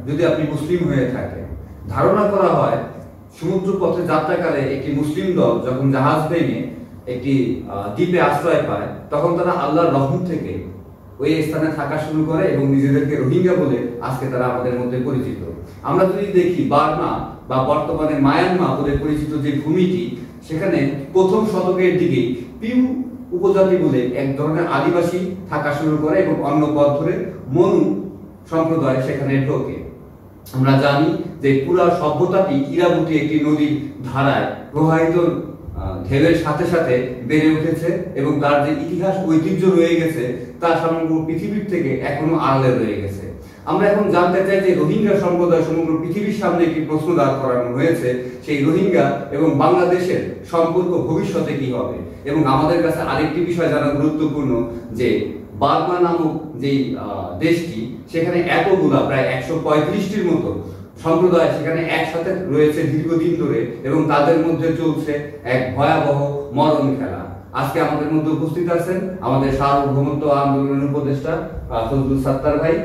যদি আপনি মুসলিম হয়ে থাকেন। ধারণা করা হয় সমুদ্র পথে যাত্রাকালে একটি মুসলিম দল যখন জাহাজ ভেঙে একটি দ্বীপে আশ্রয় পায়, তখন তারা আল্লাহর রহমত থেকে ওই স্থানে থাকা শুরু করে এবং নিজেদেরকে রোহিঙ্গা বলে আজকে তারা আমাদের মধ্যে পরিচিত। আমরা যদি দেখি বার্মা বা বর্তমানে মায়ানমার বলে পরিচিত যে ভূমিটি, সেখানে প্রথম শতকের দিকেই পিউ উপজাতি বলে এক ধরনের আদিবাসী থাকা শুরু করে এবং অন্য পথ ধরে মনু সম্প্রদায় সেখানে ঢোকে। আমরা জানি যে পুরা সভ্যতাটি ইরাবতী একটি নদীর ধারায় প্রবাহিত ঢেউয়ের সাথে সাথে বেড়ে উঠেছে এবং তার যে ইতিহাস ঐতিহ্য রয়ে গেছে তা সমগ্র পৃথিবীর থেকে এখনো আড়ালে রয়ে গেছে। আমরা এখন জানতে চাই যে রোহিঙ্গা সম্প্রদায় সমগ্র পৃথিবীর সামনে একটি প্রশ্ন দাঁড় করানো হয়েছে, সেই রোহিঙ্গা এবং বাংলাদেশের সম্পর্ক ভবিষ্যতে কি হবে। এবং আমাদের কাছে আরেকটি বিষয় জানা গুরুত্বপূর্ণ যে বার্মা নামক যেই দেশটি, সেখানে এতগুলা প্রায় 135টির মতো সম্প্রদায় সেখানে একসাথে রয়েছে দীর্ঘদিন ধরে এবং তাদের মধ্যে চলছে এক ভয়াবহ মরণ খেলা। আজকে আমাদের মধ্যে উপস্থিত আছেন আমাদের সার্বভৌমত্ব আন্দোলনের উপদেষ্টা ফজলুল সাত্তার ভাই,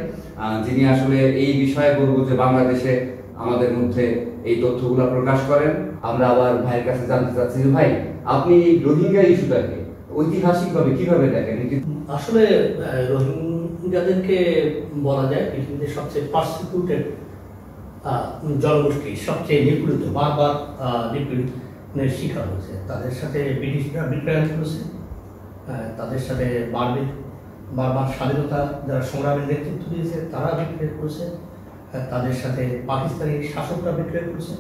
যিনি আসলে এই বিষয়ে বলবো যে বাংলাদেশে আমাদের মধ্যে এই তথ্যগুলো প্রকাশ করেন। আমরা আবার ভাইয়ের কাছে জানতে চাচ্ছি যে ভাই, আপনি এই রোহিঙ্গা ইস্যুটাকে ঐতিহাসিকভাবে কিভাবে দেখেন? আসলে রোহিঙ্গাদেরকে বলা যায় পৃথিবীতে সবচেয়ে পার্সিকিউটেড জনগোষ্ঠী, সবচেয়ে নিপীড়িত, বারবার নিপীড়নের শিকার হয়েছে। তাদের সাথে ব্রিটিশরা বিক্রয় করেছে, তাদের সাথে বারবার স্বাধীনতা যারা সংগ্রামের নেতৃত্ব দিয়েছে তারা বিক্রয় করেছে, তাদের সাথে পাকিস্তানি শাসকরা বিক্রয় করেছে,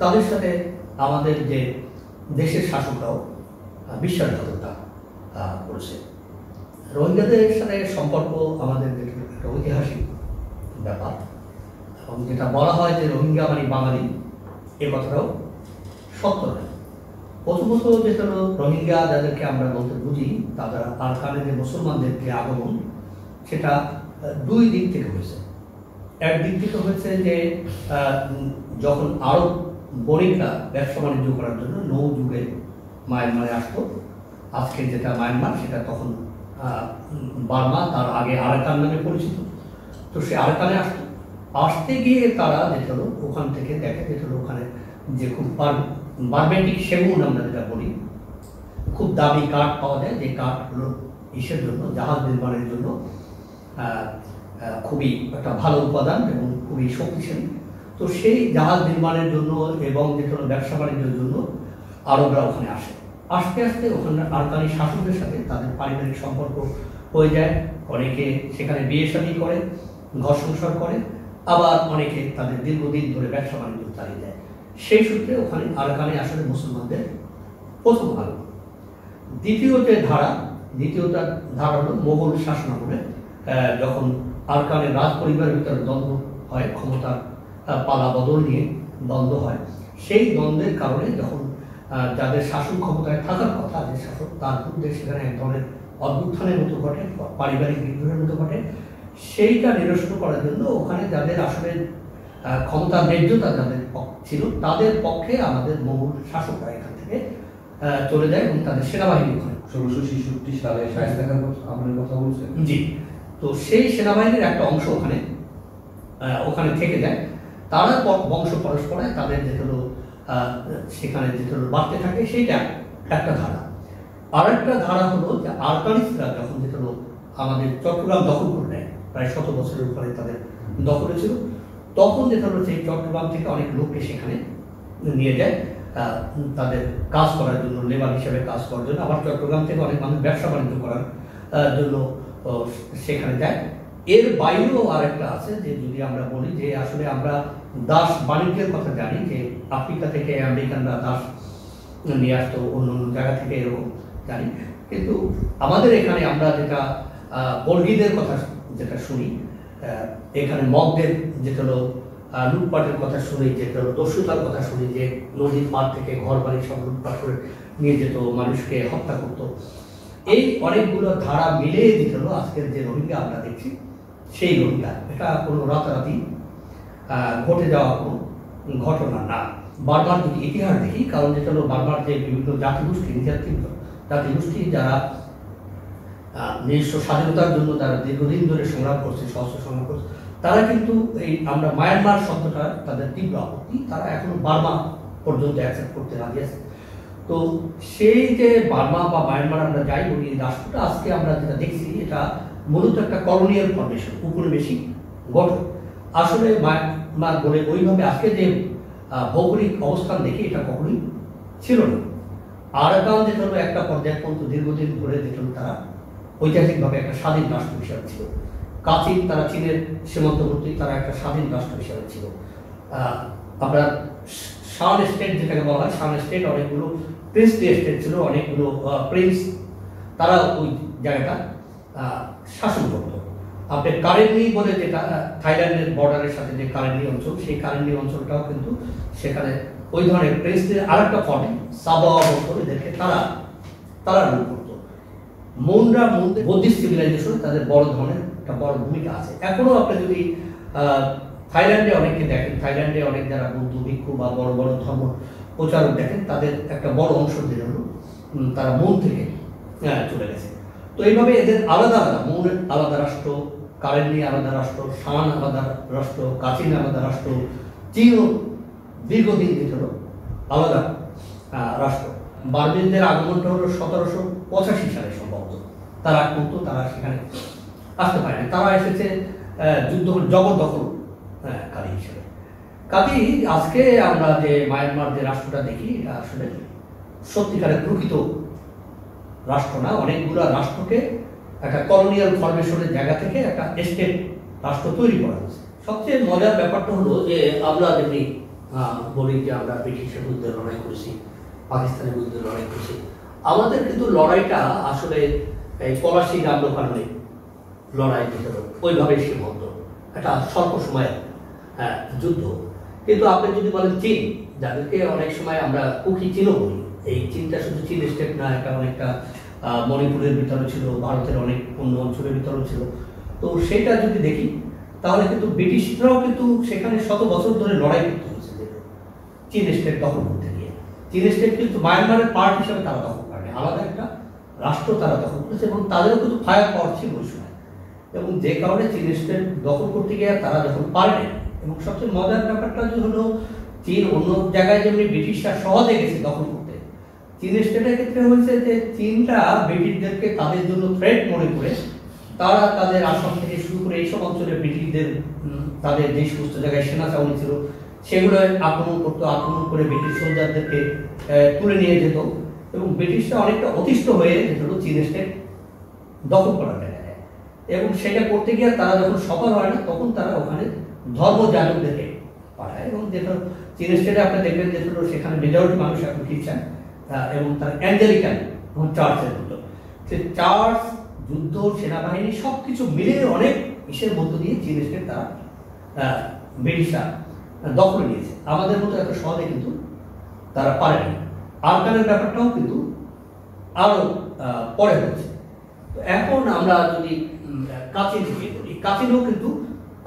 তাদের সাথে আমাদের যে দেশের শাসকরাও বিশ্বাসঘাতকতা করেছে। রোহিঙ্গাদের সাথে সম্পর্ক আমাদের একটা ঐতিহাসিক ব্যাপার এবং যেটা বলা হয় যে রোহিঙ্গা মানে বাঙালি, এ কথাটাও সত্য নয়। প্রথমত যেটা হলো রোহিঙ্গা যাদেরকে আমরা বলতে বুঝি, তারা আরাকানে যে মুসলমানদের যে আগমন, সেটা দুই দিক থেকে হয়েছে। একদিক থেকে হয়েছে যে যখন আরব বণিকরা ব্যবসা বাণিজ্য করার জন্য নৌ যুগে মায়ানমারে আসতো, আজকে যেটা মায়ানমার সেটা তখন বার্মা, তার আগে আরাকান নামে পরিচিত। তো সে আরাকানে আসতে গিয়ে তারা যেটা হলো ওখান থেকে দেখে যেটা হলো ওখানে যে খুব বারবেটিক সেগুন আমরা যেটা বলি, খুব দামি কাঠ পাওয়া যায়, যে কাঠ হলো ইসের জন্য, জাহাজ নির্মাণের জন্য খুবই একটা ভালো উপাদান এবং খুবই শক্তিশালী। তো সেই জাহাজ নির্মাণের জন্য এবং যেটা হলো ব্যবসা বাণিজ্যের জন্য আরবরা ওখানে আসে। আস্তে আস্তে ওখানে আরাকানি শাসকদের সাথে তাদের পারিবারিক সম্পর্ক হয়ে যায়, অনেকে সেখানে বিয়ে শাদী করে, ঘর সংসার করে, আবার অনেকে তাদের দীর্ঘদিন ধরে ব্যবসা বাণিজ্য চালিয়ে যায়। সেই সূত্রে ওখানে আরাকানে আসলে মুসলমানদের প্রথম আলো। দ্বিতীয় ধারা হলো মোগল শাসনামলে যখন আরাকানের রাজ পরিবারের ভিতরে দ্বন্দ্ব হয়, ক্ষমতার পালা বদল নিয়ে দ্বন্দ্ব হয়, সেই দ্বন্দ্বের কারণে যখন যাদের শাসন ক্ষমতায় থাকার কথা, যে শাসক, তার বিরুদ্ধে সেখানে এক ধরনের অভ্যুত্থানের মতো ঘটে, পারিবারিক বিদ্রোহের মতো ঘটে। সেইটা নিরসন করার জন্য ওখানে যাদের আসলে ক্ষমতার ন্যায্যতা যাদের ছিল, তাদের পক্ষে আমাদের মোগল শাসকরা এখান থেকে চলে যায় এবং তাদের সেনাবাহিনী ওখানে 1666 সালে শায়েস্তা খান আমলের কথা বলছেন। জি, তো সেই সেনাবাহিনীর একটা অংশ ওখানে থেকে যায়। তারা বংশ পরস্পরায় তাদের যেটা হলো সেখানে যেটা হলো বাড়তে থাকে, সেইটা একটা ধারা। আর একটা ধারা হলো যে আরাকানিসরা যখন যেটা হলো আমাদের চট্টগ্রাম দখল করে নেয়, প্রায় 100 বছরের উপরে তাদের দখলে ছিল, তখন যেটা হলো সেই চট্টগ্রাম থেকে অনেক লোককে সেখানে নিয়ে যায় তাদের কাজ করার জন্য, লেবার হিসেবে কাজ করার জন্য। আবার চট্টগ্রাম থেকে অনেক মানুষ ব্যবসা বাণিজ্য করার জন্য সেখানে যায়। এর বাইরেও আরেকটা আছে যে যদি আমরা বলি যে আসলে আমরা দাস বাণিজ্যের কথা জানি, যে আফ্রিকা থেকে আমেরিকানরা দাস নিয়ে আসতো, অন্য অন্য জায়গা থেকে এরকম জানি। কিন্তু আমাদের এখানে আমরা যেটা বর্গীদের কথা যেটা শুনি, এখানে মগদের যেটা হলো লুটপাটের কথা শুনি, যেটা হলো দস্যুতার কথা শুনি, যে নদীর পাড় থেকে ঘর বাড়ি সব লুটপাট করে নিয়ে যেত, মানুষকে হত্যা করতো। এই অনেকগুলো ধারা মিলিয়ে যেটা হলো আজকের যে রোহিঙ্গা আমরা দেখছি, সেই রোহিঙ্গা এটা কোনো রাতারাতি ঘটে যাওয়া কোনো ঘটনা না। বারবার যদি ইতিহাস দেখি, কারণ যেটা হলো বারবার যে বিভিন্ন জাতিগোষ্ঠী যারা নিজস্ব স্বাধীনতার জন্য যারা দীর্ঘদিন ধরে সংগ্রাম করছে, সশস্ত্র সংগ্রাম করছে, তারা কিন্তু এই আমরা মায়ানমার শব্দটা তাদের তীব্র আপত্তি, তারা এখনো বার্মা পর্যন্ত অ্যাকসেপ্ট করতে রাজি আছে। তো সেই যে বার্মা বা মায়ানমার আমরা যাই বলি, রাষ্ট্রটা আজকে আমরা যেটা দেখছি এটা মূলত একটা কলোনিয়াল ফরমেশন, উপনিবেশিক গঠন। আসলে মায়ানমার বলে ওইভাবে আজকে যে ভৌগোলিক অবস্থান দেখি এটা কখনোই ছিল না। আরাকান যেটা হলো একটা পর্যায় পর্যন্ত দীর্ঘদিন ধরে যেটা তারা ঐতিহাসিকভাবে একটা স্বাধীন রাষ্ট্র হিসাবে ছিল। কাচিন তারা চীনের সীমান্তবর্তী, তারা একটা স্বাধীন রাষ্ট্র হিসাবে ছিল। আপনার শান স্টেট যেটাকে বলা হয়, শান স্টেট অনেকগুলো প্রিন্সলি স্টেট ছিল, অনেকগুলো প্রিন্স তারা ওই জায়গাটা শাসন করতো। আপনি কারেন্নি বলে যেটা থাইল্যান্ডের বর্ডারের সাথে যে কারেন্নি অঞ্চল, সেই কারেন্নি অঞ্চলটাও কিন্তু সেখানে ওই ধরনের প্রিন্সদের আরেকটা ফর্ম সাবাওয়া বলতো, এদেরকে তারা রূপ করতো। মুনরা বুদ্ধিস্ট সিভিলাইজেশন তাদের বড় ধরনের একটা বড় ভূমিকা আছে। এখনো আপনি যদি থাইল্যান্ডে অনেককে দেখেন, থাইল্যান্ডে অনেক যারা বৌদ্ধ ভিক্ষু বা বড় বড় ধর্ম প্রচারক দেখেন, তাদের একটা বড় অংশ দিয়ে হলো তারা মুন থেকে চলে গেছে। তো এইভাবে এদের আলাদা আলাদা, মুন আলাদা রাষ্ট্র, কারেন্নি আলাদা রাষ্ট্র, শান আলাদা রাষ্ট্র, কাচিন আলাদা রাষ্ট্র, চীনও দীর্ঘদিন যেটা হলো আলাদা রাষ্ট্র। বার্মিনদের আগমনটা হলো 1785 সালে সম্ভবত, তারা কিন্তু তারা সেখানে আসতে পারেনি, তারা এসেছে যুদ্ধ জবরদখলকারী হিসেবে। কাজে আজকে আমরা যে মায়ানমার যে রাষ্ট্রটা দেখি, এটা আসলে সত্যিকারের প্রকৃত রাষ্ট্র না। অনেকগুলো রাষ্ট্রকে একটা কলোনিয়াল ফরমেশনের জায়গা থেকে একটা স্টেট রাষ্ট্র তৈরি করা হয়েছে। সবচেয়ে মজার ব্যাপারটা হলো যে আমরা যেমনি বলি যে আমরা ব্রিটিশের বিরুদ্ধে লড়াই করেছি, পাকিস্তানের বিরুদ্ধে লড়াই করেছি, আমাদের কিন্তু লড়াইটা আসলে এই পলাশী রামলোকানের লড়াই ভিতরে ওইভাবে সীমাবদ্ধ, একটা স্বল্প সময়ের যুদ্ধ। কিন্তু আপনি যদি বলেন চীন, যাদেরকে অনেক সময় আমরা কুকি চীনও বলি, এই চীনটা শুধু চীন স্টেট না, এটা অনেকটা মণিপুরের ভিতরে ছিল, ভারতের অনেক অন্য অঞ্চলের ভিতরেও ছিল। তো সেটা যদি দেখি তাহলে কিন্তু ব্রিটিশরাও কিন্তু সেখানে শত বছর ধরে লড়াই করতে হয়েছে চীন স্টেট দখল করতে গিয়ে। চীন স্টেট কিন্তু মায়ানমারের পার্ট হিসেবে তারা দখল করেনি, আলাদা একটা রাষ্ট্র তারা দখল করেছে, এবং তাদেরও কিন্তু ফায়ার পাওয়ার ছিল ওই সময়। এবং যে কারণে চীন স্টেট দখল করতে গিয়ে তারা যখন পারেনি, এবং সবচেয়ে মজার ব্যাপারটা যে হলো চীন অন্য জায়গায় যেমনি ব্রিটিশরা সহজে গেছে দখল করতে, চীন স্টেটের ক্ষেত্রে হয়েছে যে চীনটা ব্রিটিশদেরকে তাদের জন্য থ্রেট মনে করে তারা তাদের আসাম থেকে শুরু করে এইসব অঞ্চলে ব্রিটিশদের তাদের যে সমস্ত জায়গায় সেনা চাউনি ছিল সেগুলো আক্রমণ করতো, আক্রমণ করে ব্রিটিশ সোলজারদেরকে তুলে নিয়ে যেত, এবং ব্রিটিশরা অনেকটা অতিষ্ঠ হয়ে যেত চীন স্টেট দখল করা যায়। এবং সেটা করতে গিয়ে তারা যখন সফল হয় না, তখন তারা ওখানে ধর্মযাজকদেরকে পাঠায়, এবং যেটা চীন স্টেটে আপনি দেখবেন যে সেখানে মেজরিটি মানুষ এখন খ্রিস্টান, এবং তার অ্যাঞ্জেলিকান চার্চের মতো। সে চার্চ, যুদ্ধ, সেনাবাহিনী সবকিছু মিলে অনেক ইসের মধ্য দিয়ে চীন স্টেট তারা ব্রিটিশরা দখলে নিয়েছে। আমাদের মতো এত সহজে কিন্তু তারা পারেনি। আরাকানের ব্যাপারটাও কিন্তু আরো পরে হচ্ছে। তো এখন আমরা যদি কাচিন থেকে বলি, কাচিনও কিন্তু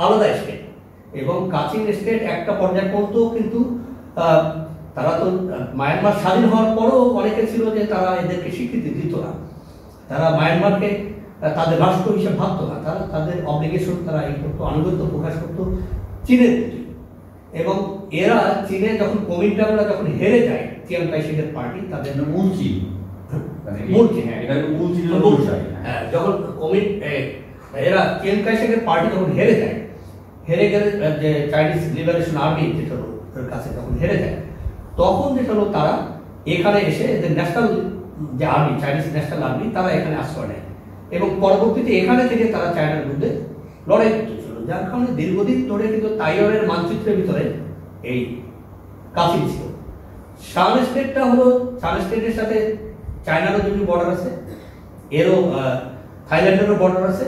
আলাদা স্টেট, এবং কাচিন স্টেট একটা পর্যায় পর্যন্ত কিন্তু তারা তো মায়ানমার স্বাধীন হওয়ার পরও অনেকে ছিল যে তারা এদেরকে স্বীকৃতি দিত না, তারা মায়ানমারকে তাদের রাষ্ট্র হিসেবে ভাবতো না, তারা তাদের অব্লিগেশন তারা এই করতো, আনুগত্য প্রকাশ করতো চীনের প্রতি। এবং এরা চীনে যখন কোমিন্টাংরা যখন হেরে যায়, চিয়াং কাই শেকের পার্টি, তাদের মূল চীন, যখন এরা চিয়াং কাই শেকের পার্টি যখন হেরে যায়, হেরে গেলে যে চাইনিজ লিবারেশন আর্মি যেটা কাছে যখন হেরে যায়, তখন যেটা হলো তারা এখানে এসে এদের ন্যাশনাল যে আর্মি, চাইনিজ ন্যাশনাল আর্মি, তারা এখানে আশ্রয় নেয়, এবং পরবর্তীতে এখানে থেকে তারা চায়নার বিরুদ্ধে লড়াই করতেছিল, যার কারণে দীর্ঘদিন ধরে কিন্তু তাইওয়ানের মানচিত্রের ভিতরে এই কাচিন ছিল। শান স্টেটটা হলো, শান স্টেটের সাথে চায়নারও যদি বর্ডার আছে, এরও থাইল্যান্ডেরও বর্ডার আছে,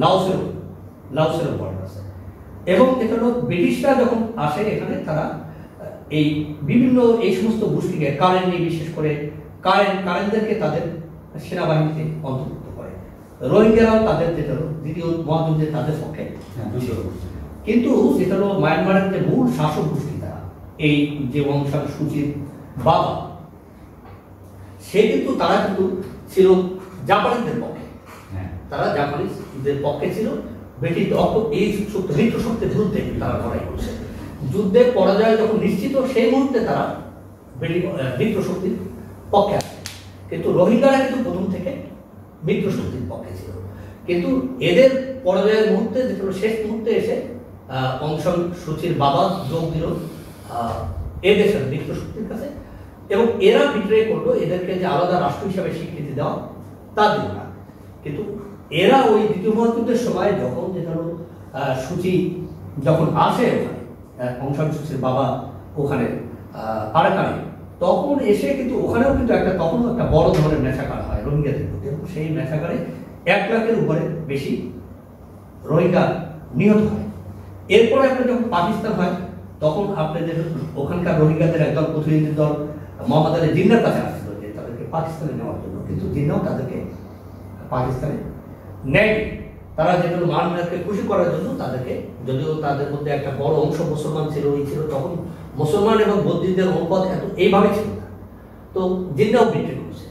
লাওসেরও বর্ডার আছে। এবং যেটা হলো ব্রিটিশরা যখন আসে এখানে, তারা এই বিভিন্ন এই সমস্ত গোষ্ঠীকে, কারেন্নি বিশেষ করে কারেনদেরকে তাদের সেনাবাহিনীতে অন্তর্ভুক্ত করে। রোহিঙ্গারাও তাদের যেটা হলো দ্বিতীয় মহাযুদ্ধে তাদের পক্ষে, কিন্তু যেটা হলো মায়ানমারের যে মূল শাসক গোষ্ঠী, তারা এই যে অং সান সুচির বাবা, সে কিন্তু তারা কিন্তু ছিল জাপানিজদের পক্ষে, তারা জাপানিজদের পক্ষে ছিল, ব্রিটিশ এই মিত্র শক্তির বিরুদ্ধে তারা লড়াই করছে। যুদ্ধের পরাজয় যখন নিশ্চিত সেই মুহূর্তে তারা মিত্র শক্তির পক্ষে আসে। কিন্তু রোহিঙ্গারা কিন্তু প্রথম থেকে মিত্র শক্তির পক্ষে ছিল। কিন্তু এদের পরাজয়ের মুহূর্তে যেগুলো শেষ মুহূর্তে এসে অং সান সুচির বাবা যোগ দিল এ দেশের মিত্র শক্তির কাছে, এবং এরা বিট্রে করলো, এদেরকে যে আলাদা রাষ্ট্র হিসাবে স্বীকৃতি দেওয়া তা দিল না। কিন্তু এরা ওই দ্বিতীয় মহাযুদ্ধের সময় যখন যেগুলো সুচি যখন আসে ওখানে, অং সান সুচির বাবা ওখানে আরাকানে, তখন এসে কিন্তু ওখানেও কিন্তু তখনও একটা বড় ধরনের মেসাকার হয় রোহিঙ্গাদের প্রতি, এবং সেই মেসাকারে 1 লাখের উপরে বেশি রোহিঙ্গা নিহত হয়। এরপরে আপনার যখন পাকিস্তান হয়, তখন আপনাদের ওখানকার রোহিঙ্গাদের একদল প্রতিনিধি দল মোহাম্মদ আলী জিন্নার কাছে আসছিল যে তাদেরকে পাকিস্তানে নেওয়ার জন্য, কিন্তু জিন্নাও তাদেরকে পাকিস্তানে নেয়। তারা যেগুলো মায়ানমারকে খুশি করার জন্য তাদেরকে, যদিও তাদের মধ্যে একটা বড় অংশ মুসলমান ছিল, তখন মুসলমান এবং বৌদ্ধদের অনুপাত এত এইভাবে ছিল না, তো জিন্নাও বিক্রি করছে,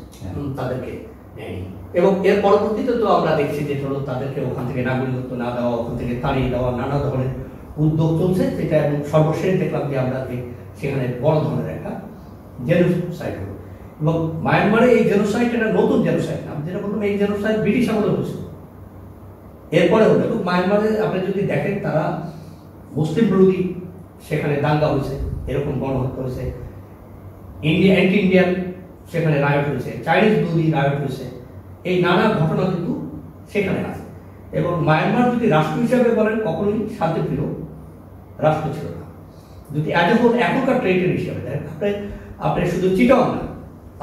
তাদেরকে নেয়নি। এবং এর পরবর্তীতে তো আমরা দেখছি যে ধরো তাদেরকে ওখান থেকে নাগরিকত্ব না দেওয়া, ওখান থেকে তাড়িয়ে দেওয়া, নানা ধরনের উদ্যোগ চলছে, যেটা এবং সর্বশেষ দেখলাম যে আমরা সেখানে বড় ধরনের একটা জেনোসাইড হলো। এবং মায়ানমারে এই জেনোসাইড একটা নতুন জেনোসাইড, আমি যেটা বললাম এই জেনোসাইড ব্রিটিশ আমলে হয়েছিল, এরপরে হলো। এবং মায়ানমারে আপনি যদি দেখেন তারা মুসলিম বিরোধী সেখানে দাঙ্গা হয়েছে, এরকম গণহত্যা হয়েছে, অ্যান্টি ইন্ডিয়ান সেখানে রায়ট হয়েছে, চাইনিজ বিরোধী রায়ট হয়েছে, এই নানা ঘটনা কিন্তু সেখানে আছে। এবং মায়ানমার যদি রাষ্ট্র হিসাবে বলেন কখনোই শান্তিপ্রিয় রাষ্ট্র ছিল না। যদি এখনকার টেরিটরি হিসাবে দেখেন, আপনি শুধু চিটাং না,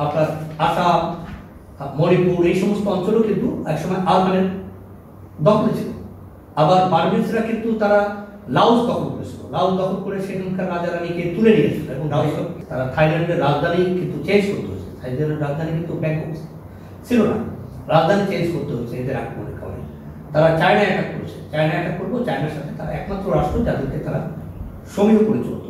আপনার আসাম, মণিপুর, এই সমস্ত অঞ্চলও কিন্তু একসময় আলমানের দখলে ছিল। আবার বার্মিজরা কিন্তু তারা লাওস দখল করেছিল, লাওস দখল করে সেখানকার রাজা রানীকে তুলে নিয়েছিল, এবং তারা থাইল্যান্ডের রাজধানী কিন্তু চেঞ্জ করতে হয়েছে। থাইল্যান্ডের রাজধানী কিন্তু ব্যাংকক ছিল না, রাজধানী চেঞ্জ করতে হয়েছে এদের আক্রমণের কারণে। তারা চায়না অ্যাটাক করেছে, চায়না অ্যাটাক করবো, চায়নার সাথে তারা একমাত্র রাষ্ট্র যাদেরকে তারা সমীহ করে চলত।